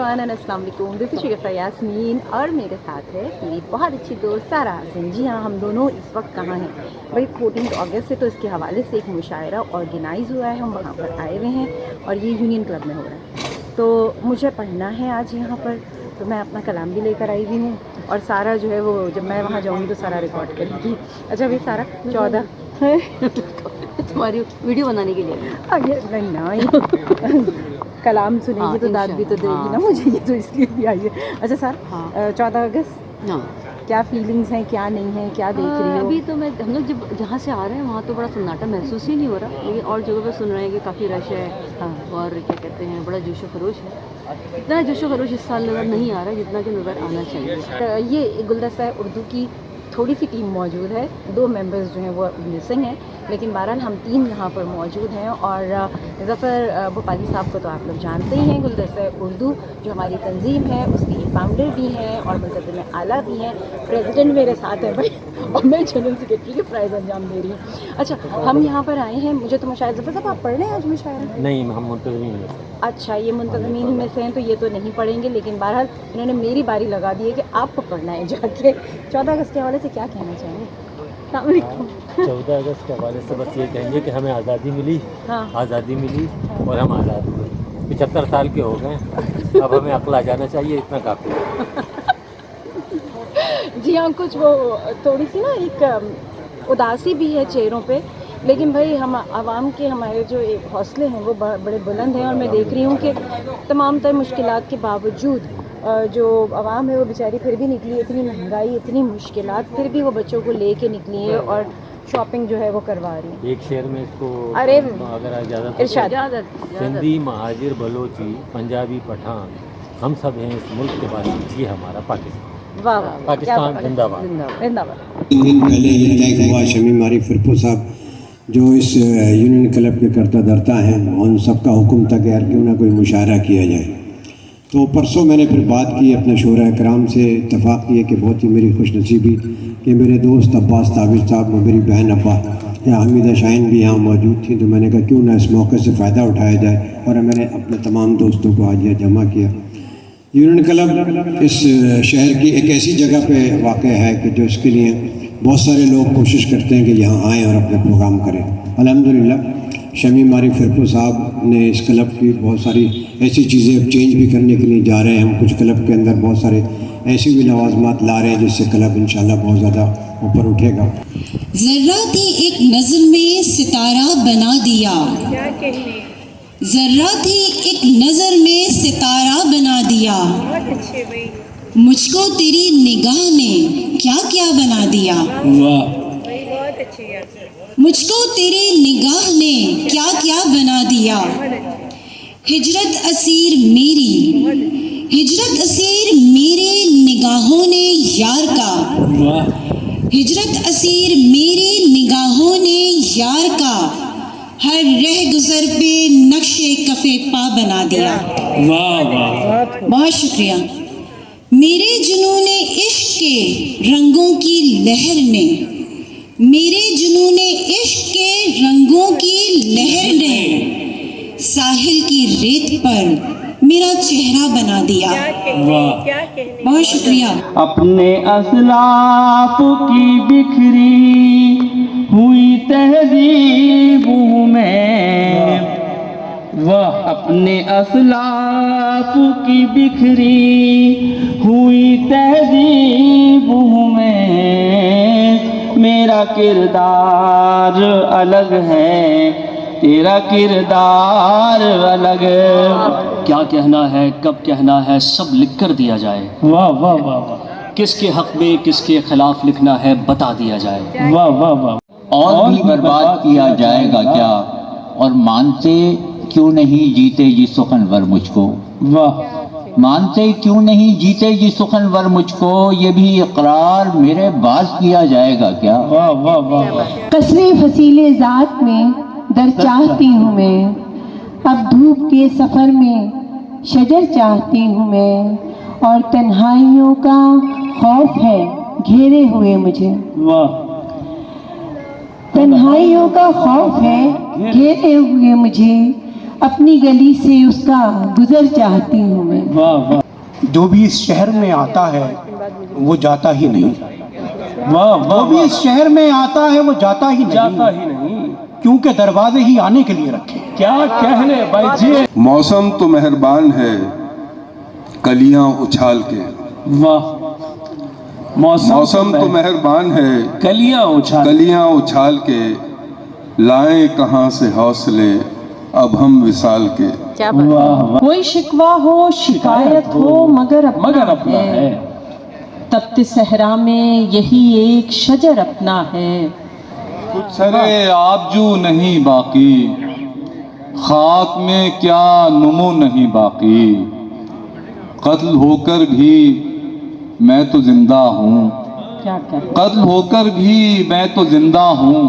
Everyone and अस्सलाम वालेकुम। This is शगुफ्ता यास्मीन और मेरे साथ है मेरी बहुत अच्छी दोस्त सारा हसन। जी हाँ, हम दोनों इस वक्त कहाँ हैं भाई? 14 अगस्त से तो इसके हवाले से एक मुशायरा ऑर्गेनाइज़ हुआ है, हम वहाँ पर आए हुए हैं और ये यूनियन क्लब में हो रहा है। तो मुझे पढ़ना है आज यहाँ पर, तो मैं अपना कलाम भी लेकर आई हुई हूँ और सारा जो है वो जब मैं वहाँ जाऊँगी तो सारा रिकॉर्ड करेगी। अच्छा भाई सारा 14 तुम्हारी वीडियो बनाने के लिए आगे नहीं कलाम सुनेगी तो दाद भी तो देगी ना मुझे, ये तो इसलिए भी आई है। अच्छा सर, 14 अगस्त क्या फीलिंग्स हैं, क्या नहीं है, क्या देख रही हो? अभी तो हम लोग जब जहाँ से आ रहे हैं वहाँ तो बड़ा सन्नाटा महसूस ही नहीं हो रहा, लेकिन और जगह पे सुन रहे हैं कि काफ़ी रश है। और क्या कहते हैं, बड़ा जोशो खरोश है। इतना जोशो खरोश इस साल नज़र नहीं आ रहा जितना कि नज़र आना चाहिए। ये गुलदस्ता है उर्दू की थोड़ी सी टीम मौजूद है, 2 मेंबर्स जो हैं वो मिसिंग हैं, लेकिन बहरहाल हम 3 यहाँ पर मौजूद हैं। और ज़फ़र भोपाली साहब को तो आप लोग जानते ही हैं, गुलदस्ता उर्दू जो हमारी तंजीम है उसकी फाउंडर भी हैं और मुंतज़िम आला भी हैं। प्रेसिडेंट मेरे साथ है भाई और मैं जनरल सेक्रेटरी के फ़राइज़ अंजाम दे रही हूँ। अच्छा, हम यहाँ पर आए हैं, मुझे तो मुशायरा ज़फ़र साहब आप पढ़ रहे हैं आज मुशायरा? नहीं, हम मुंतज़मीन में से। अच्छा, ये मुंतज़मीन में से हैं तो ये तो नहीं पढ़ेंगे, लेकिन बहरहाल इन्होंने मेरी बारी लगा दी है कि आपको पढ़ना है जाके। 14 अगस्त के हवाले से क्या कहना चाहेंगे? 14 अगस्त के हवाले से बस ये कहेंगे कि हमें आज़ादी मिली। हाँ। आज़ादी मिली और हम आज़ाद हुए। 75 साल के हो गए, अब हमें अक्ल आ जाना चाहिए, इतना काफ़ी है। जी हाँ, कुछ वो थोड़ी सी ना एक उदासी भी है चेहरों पे, लेकिन भाई हम आवाम के हमारे जो एक हौसले हैं वो बड़े बुलंद हैं। और मैं देख रही हूँ कि तमाम तर मुश्किलात के बावजूद जो आवाम है वो बेचारी फिर भी निकली। इतनी महंगाई, इतनी मुश्किलात, फिर भी वो बच्चों को ले के निकली है और शॉपिंग जो है वो करवा रही है। एक शेर में इसको अरे अगर ज़्यादा इरशाद। सिंधी, महाजिर, बलोची, पंजाबी, पठान, हम सब हैं इस मुल्क के वासी, ये हमारा पाकिस्तान। वाह वाह, पाकिस्तान जिंदाबाद। जिंदाबाद। 3 दिन पहले ये तय हुआ, शमीम आरिफ फिरपो साहब जो इस यूनियन क्लब के करता धरता हैं, उन सबका हुक्म था कि यार क्यों ना कोई मुशायरा किया जाए। तो परसों मैंने फिर बात की अपने शोरा कराम से, इत्तफाक़ किए कि बहुत ही मेरी खुशनसीबी कि मेरे दोस्त अब्बास ताबिर साहब और मेरी बहन अब्बा या हमीदा शाहीन भी यहाँ मौजूद थी। तो मैंने कहा क्यों ना इस मौके से फ़ायदा उठाया जाए और मैंने अपने तमाम दोस्तों को आज यह जमा किया। यूनियन क्लब इस शहर की एक ऐसी जगह पे वाक़ है कि जो इसके लिए बहुत सारे लोग कोशिश करते हैं कि यहाँ आएँ और अपने प्रोग्राम करें। अल्हम्दुलिल्लाह शमीम आरिफ फिरपो साहब ने इस क्लब की बहुत सारी ऐसी चीज़ें अब चेंज भी करने के लिए जा रहे हैं। हम कुछ क्लब के अंदर बहुत सारे ऐसी भी लवाजमात ला रहे हैं जिससे क्लब इंशाल्लाह बहुत ज़्यादा ऊपर उठेगा। ज़र्रा थी एक नज़र में सितारा बना दिया, ज़र्रा थी एक नज़र में सितारा बना दिया, मुझको तेरी निगाह ने क्या क्या बना दिया। मुझको तेरी निगाह ने क्या क्या बना दिया। हिजरत असीर मेरी, हिजरत असीर मेरे निगाहों ने यार का, हिजरत असीर मेरे निगाहों ने यार का, हर रह गुजर पे नक्शे कफे पा बना दिया। वाह वाह, बहुत शुक्रिया। मेरे जुनूने इश्क के रंगों की लहर ने, मेरे जुनूने इश्क के रंगों की लहर ने साहिल की रेत पर मेरा चेहरा बना दिया। बहुत शुक्रिया। अपने असलाफ की बिखरी हुई तहजीबों में, वह अपने असलाफ की बिखरी हुई तहजीबों में मेरा किरदार अलग है, तेरा किरदार अलग। क्या कहना है, कब कहना है, सब लिख कर दिया जाए। वाह वाह वाह वाह। किसके हक में किसके खिलाफ लिखना है बता दिया जाए। वाह वाह वाह। और भी बर्बाद किया जाएगा क्या, और मानते क्यों नहीं जीते ये सुखनवर मुझको। वाह। मानते क्यों नहीं जीते ये सुखनवर मुझको, ये भी इकरार मेरे बाज किया जाएगा क्या। वाह वाह वाह। कसरे फसीले ज़ात में दर चाहती हूँ मैं, अब धूप के सफ़र में शजर चाहती हूँ मैं, और तन्हाइयों का खौफ है घेरे हुए मुझे। वाह। तन्हाइयों का खौफ है घेरे हुए मुझे, अपनी गली से उसका गुजर चाहती हूँ मैं। वाह वाह जो भी इस शहर में आता है वो जाता ही नहीं, वाह जो वाह भी इस शहर में आता है वो जाता ही जाता नहीं, ही नहीं। क्योंकि दरवाजे ही आने के लिए रखे हैं। क्या कहने भाई जी। मौसम तो मेहरबान है कलियां उछाल के, वाह मौसम तो मेहरबान है कलियां उछाल कलियां उछाल के, लाएं कहाँ से हौसले अब हम विसाल के। क्या बात है। वाह वाह कोई शिकवा हो शिकायत हो मगर अपना है। तप्त सहरा में यही एक शजर अपना है। कुछ सरे आबजू नहीं बाकी, खाक में क्या नुमो नहीं बाकी, कत्ल होकर भी मैं तो जिंदा हूँ, क्या कर कत्ल होकर भी मैं तो जिंदा हूँ,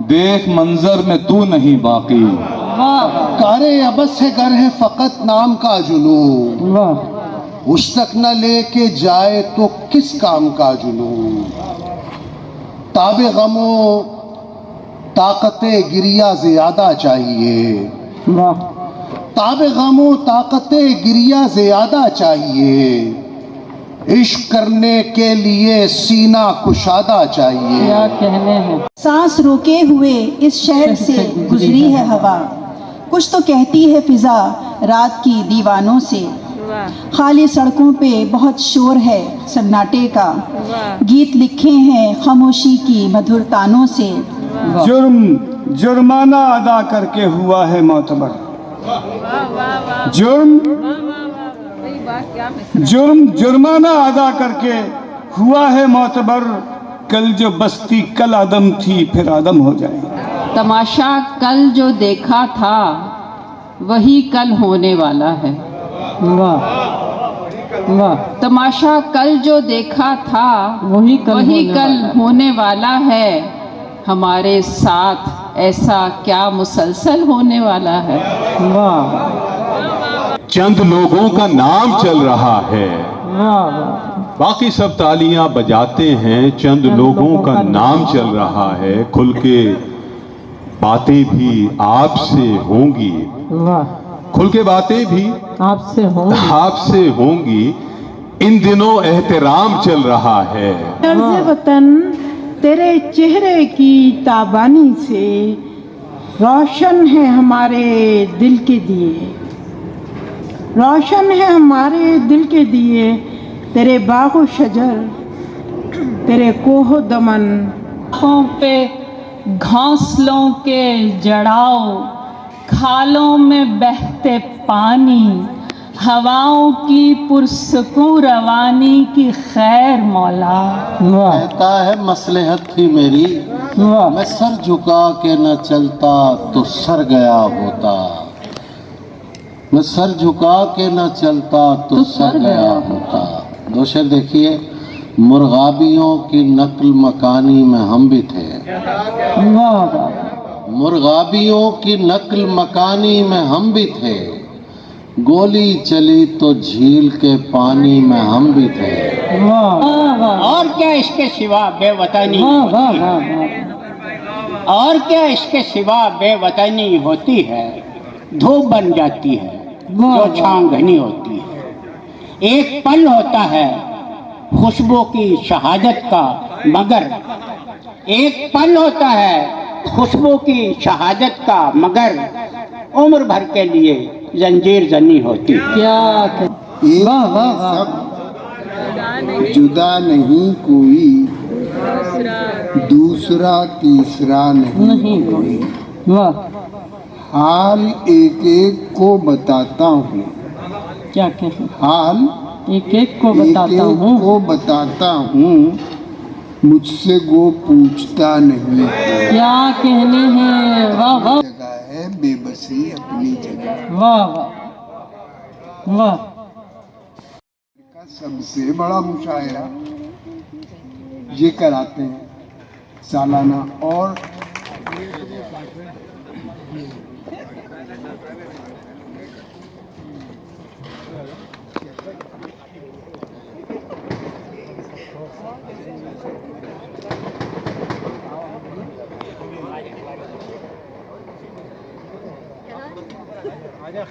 देख मंजर में तू नहीं बाकी। कारे अबस से गर है फकत नाम का जुनून, उस तक न लेके जाए तो किस काम का जुनून, ताबे गमो ताकते गिरिया ज्यादा चाहिए, ताबे गमो ताकते गिरिया ज्यादा चाहिए, इश्क करने के लिए सीना कुशादा चाहिए। क्या कहने हैं। सांस रोके हुए इस शहर से गुजरी है हवा, कुछ तो कहती है फिजा रात की दीवानों से, खाली सड़कों पे बहुत शोर है सन्नाटे का, गीत लिखे हैं खामोशी की मधुर तानों से। जुर्माना अदा करके हुआ है मोतबर, जुर्माना अदा करके हुआ है मोतबर, कल जो बस्ती कल आदम थी फिर आदम हो जाए। तमाशा कल जो देखा था वही कल होने वाला है। तमाशा कल जो देखा था वही कल होने वाला है, हमारे साथ ऐसा क्या मुसलसल होने वाला है। चंद लोगों का नाम चल रहा है, बाकी सब तालियां बजाते हैं, चंद लोगों का नाम चल रहा है, खुल के बातें भी आपसे होंगी, खुल के बातें भी आपसे होंगी, इन दिनों एहतराम चल रहा है। अर्ज़ वतन तेरे चेहरे की ताबानी से रोशन है हमारे दिल के दिए, रोशन है हमारे दिल के दिए, तेरे बागो शजर तेरे कोहो दमन, आँखों पे घोंसलों के जड़ाओ, खालों में बहते पानी, हवाओं की पुरसकून रवानी की खैर मौला। कहता है मसलहत थी मेरी, मैं सर झुका के न चलता तो सर गया होता, मैं सर झुका के न चलता तो सर गया होता। दो शेर देखिए, मुर्गाबियों की नक्ल मकानी में हम भी थे, मुर्गाबियों की नक्ल मकानी में हम भी थे, गोली चली तो झील के पानी में हम भी थे। और क्या इसके सिवा बेवतनी, और क्या इसके सिवा बेवतनी होती है, धूप बन जाती है जो छांव घनी होती है। एक पल होता है खुशबू की शहादत का, मगर एक पल होता है खुशबू की शहादत का, मगर उम्र भर के लिए जंजीर जनी होती है। क्या सब जुदा नहीं कोई, दूसरा तीसरा नहीं कोई, हाल एक एक को बताता हूँ, क्या कहते हाल एक एक को बताता हूँ, मुझसे वो पूछता नहीं। क्या कहने हैं। वाह वाह जगह है बेबसी अपनी जगह, वाह वाह वाह। का सबसे बड़ा मुशायरा ये कराते हैं सालाना, और آزاد